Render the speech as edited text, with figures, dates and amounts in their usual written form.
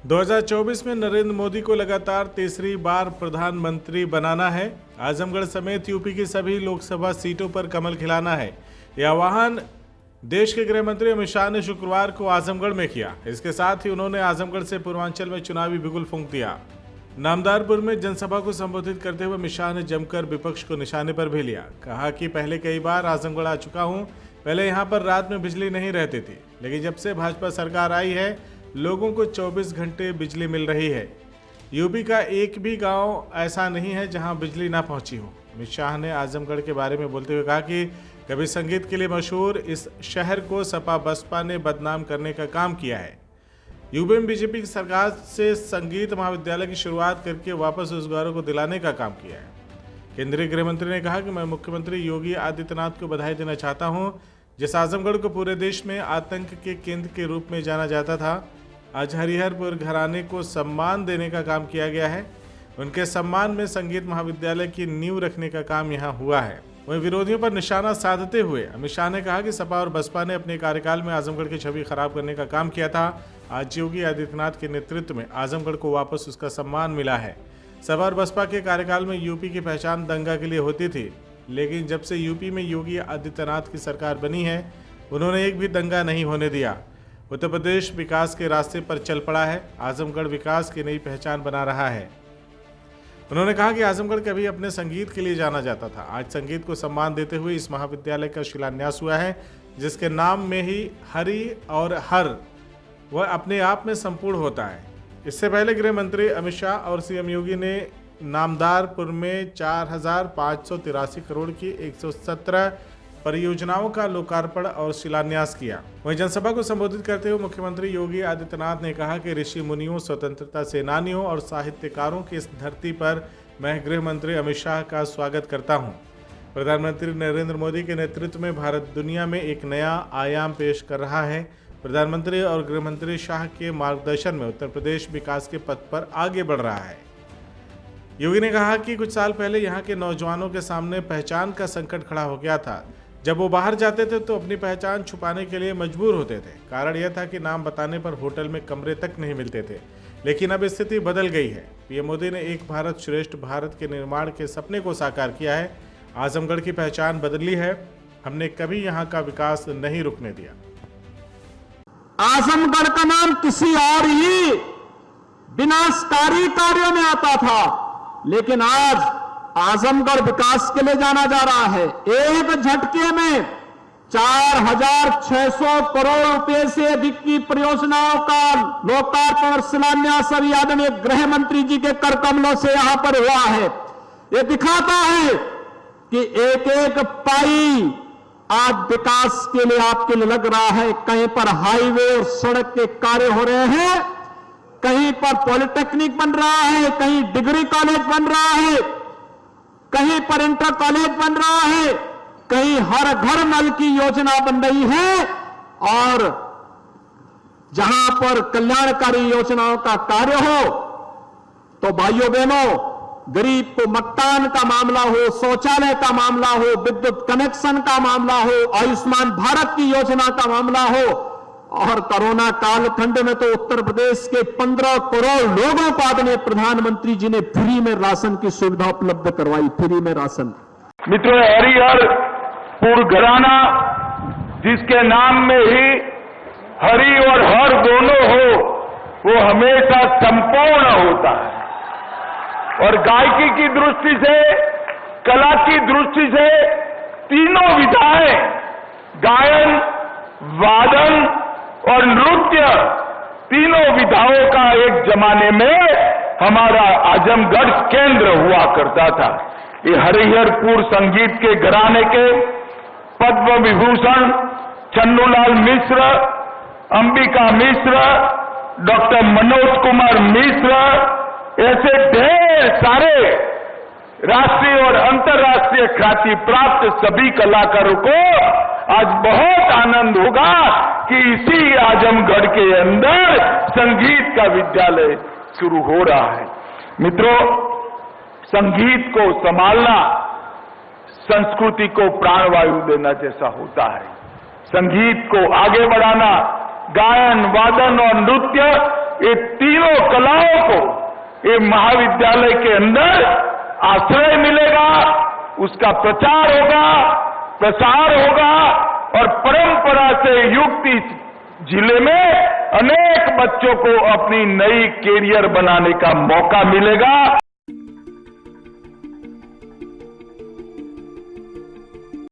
2024 में नरेंद्र मोदी को लगातार तीसरी बार प्रधानमंत्री बनाना है। आजमगढ़ समेत यूपी की सभी लोकसभा सीटों पर कमल खिलाना है। यह आह्वान देश के गृह मंत्री अमित शाह ने शुक्रवार को आजमगढ़ में किया। इसके साथ ही उन्होंने आजमगढ़ से पूर्वांचल में चुनावी बिगुल फूंक दिया। नामदारपुर में जनसभा को संबोधित करते हुए अमित शाह ने जमकर विपक्ष को निशाने पर भी लिया। कहा कि पहले कई बार आजमगढ़ आ चुका हूं। पहले यहां पर रात में बिजली नहीं रहती थी, लेकिन जब से भाजपा सरकार आई है लोगों को 24 घंटे बिजली मिल रही है। यूपी का एक भी गांव ऐसा नहीं है जहां बिजली ना पहुंची हो। अमित शाह ने आजमगढ़ के बारे में बोलते हुए कहा कि कभी संगीत के लिए मशहूर इस शहर को सपा बसपा ने बदनाम करने का काम किया है। यूपी में बीजेपी की सरकार से संगीत महाविद्यालय की शुरुआत करके वापस रोजगारों को दिलाने का काम किया है। केंद्रीय गृह मंत्री ने कहा कि मैं मुख्यमंत्री योगी आदित्यनाथ को बधाई देना चाहता हूं। जिस आजमगढ़ को पूरे देश में आतंक के केंद्र के रूप में जाना जाता था, आज हरिहरपुर घराने को सम्मान देने का काम किया गया है। उनके सम्मान में संगीत महाविद्यालय की नींव रखने का काम यहां हुआ है। वहीं विरोधियों पर निशाना साधते हुए अमित शाह ने कहा कि सपा और बसपा ने अपने कार्यकाल में आजमगढ़ की छवि खराब करने का काम किया था। आज योगी आदित्यनाथ के नेतृत्व में आजमगढ़ को वापस उसका सम्मान मिला है। सपा और बसपा के कार्यकाल में यूपी की पहचान दंगा के लिए होती थी, लेकिन जब से यूपी में योगी आदित्यनाथ की सरकार बनी है उन्होंने एक भी दंगा नहीं होने दिया। उत्तर प्रदेश विकास के रास्ते पर चल पड़ा है। आजमगढ़ विकास की नई पहचान बना रहा है। उन्होंने कहा कि आजमगढ़ कभी अपने संगीत के लिए जाना जाता था। आज संगीत को सम्मान देते हुए इस महाविद्यालय का शिलान्यास हुआ है, जिसके नाम में ही हरि और हर वह अपने आप में संपूर्ण होता है। इससे पहले गृह मंत्री अमित शाह और सीएम योगी ने नामदारपुर में 4,583 करोड़ की 117 परियोजनाओं का लोकार्पण और शिलान्यास किया। वहीं जनसभा को संबोधित करते हुए मुख्यमंत्री योगी आदित्यनाथ ने कहा कि ऋषि मुनियों, स्वतंत्रता सेनानियों और साहित्यकारों की इस धरती पर मैं गृह मंत्री अमित शाह का स्वागत करता हूं। प्रधानमंत्री नरेंद्र मोदी के नेतृत्व में भारत दुनिया में एक नया आयाम पेश कर रहा है। प्रधानमंत्री और गृह मंत्री शाह के मार्गदर्शन में उत्तर प्रदेश विकास के पथ पर आगे बढ़ रहा है। योगी ने कहा कि कुछ साल पहले यहाँ के नौजवानों के सामने पहचान का संकट खड़ा हो गया था। जब वो बाहर जाते थे तो अपनी पहचान छुपाने के लिए मजबूर होते थे। कारण यह था कि नाम बताने पर होटल में कमरे तक नहीं मिलते थे, लेकिन अब स्थिति बदल गई है। पीएम मोदी ने एक भारत श्रेष्ठ भारत के निर्माण के सपने को साकार किया है। आजमगढ़ की पहचान बदली है। हमने कभी यहाँ का विकास नहीं रुकने दिया। आजमगढ़ का नाम किसी और ही विनाशकारी कार्यों में आता था, लेकिन आज आजमगढ़ विकास के लिए जाना जा रहा है। एक झटके में 4,600 करोड़ रुपए से अधिक की परियोजनाओं का लोकार्पण और शिलान्यास अभी आदरणीय गृह मंत्री जी के कर कमलों से यहां पर हुआ है। ये दिखाता है कि एक एक पाई आज विकास के लिए आपके लिए लग रहा है। कहीं पर हाईवे और सड़क के कार्य हो रहे हैं, कहीं पर पॉलिटेक्निक बन रहा है, कहीं डिग्री कॉलेज बन रहा है, कहीं पर इंटर कॉलेज बन रहा है, कहीं हर घर नल की योजना बन रही है। और जहां पर कल्याणकारी योजनाओं का कार्य हो तो भाइयों बहनों, गरीब को मकान का मामला हो, शौचालय का मामला हो, विद्युत कनेक्शन का मामला हो, आयुष्मान भारत की योजना का मामला हो, और कोरोना कालखंड में तो उत्तर प्रदेश के 15 करोड़ लोगों को आदरणीय प्रधानमंत्री जी ने फ्री में राशन की सुविधा उपलब्ध करवाई। फ्री में राशन। मित्रों, हरिहरपुर घराना जिसके नाम में ही हरि और हर दोनों हो, वो हमेशा संपूर्ण होता है। और गायकी की दृष्टि से, कला की दृष्टि से तीनों विधाएं, गायन, वादन और नृत्य, तीनों विधाओं का एक जमाने में हमारा आजमगढ़ केंद्र हुआ करता था। ये हरिहरपुर संगीत के घराने के पद्म विभूषण चन्नूलाल मिश्र, अंबिका मिश्र, डॉक्टर मनोज कुमार मिश्र, ऐसे ढेर सारे राष्ट्रीय और अंतर्राष्ट्रीय ख्याति प्राप्त सभी कलाकारों को आज बहुत आनंद होगा कि इसी आजमगढ़ के अंदर संगीत का विद्यालय शुरू हो रहा है। मित्रों, संगीत को संभालना संस्कृति को प्राणवायु देना जैसा होता है। संगीत को आगे बढ़ाना, गायन, वादन और नृत्य ये तीनों कलाओं को ये महाविद्यालय के अंदर आश्रय मिलेगा, उसका प्रचार होगा, प्रसार होगा और परंपरा से युक्त इस जिले में अनेक बच्चों को अपनी नई कैरियर बनाने का मौका मिलेगा।